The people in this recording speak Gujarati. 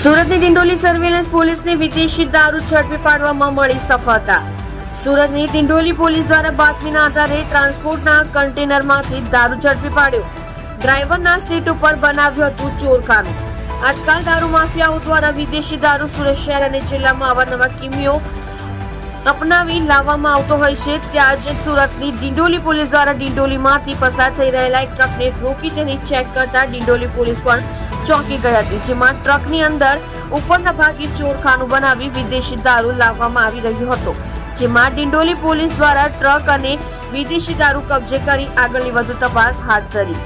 સુરતની ડિંડોલી સર્વેલન્સ પોલીસને વિદેશી દારૂ ઝડપી પાડવામાં મળી સફળતા। સુરતની ડિંડોલી પોલીસ દ્વારા બાતમીના આધારે ટ્રાન્સપોર્ટના કન્ટેનરમાંથી દારૂ ઝડપી પાડ્યો। ડ્રાઈવરના સીટ ઉપર બનાવ્યું હતું ચોરખાનું। આજકાલ દારૂ માફિયાઓ દ્વારા વિદેશી દારૂ સુરત શહેર અને જિલ્લામાં અવારનવાર કિમીઓ અપનાવી લાવવામાં આવતો હોય છે। ત્યાં જ સુરતની ડિંડોલી પોલીસ દ્વારા ડિંડોલીમાંથી પસાર થઈ રહેલા એક ટ્રકને રોકી તેની ચેક કરતા ડિંડોલી પોલીસ પણ ચોંકી ગઈ હતી, જેમાં ટ્રકની અંદર ઉપરના ભાગે ચોરખાનું બનાવી વિદેશી દારૂ લાવવામાં આવી રહ્યો હતો, જેમાં ડિંડોલી પોલીસ દ્વારા ટ્રક અને વિદેશી દારૂ કબજે કરી આગળની વધુ તપાસ હાથ ધરી।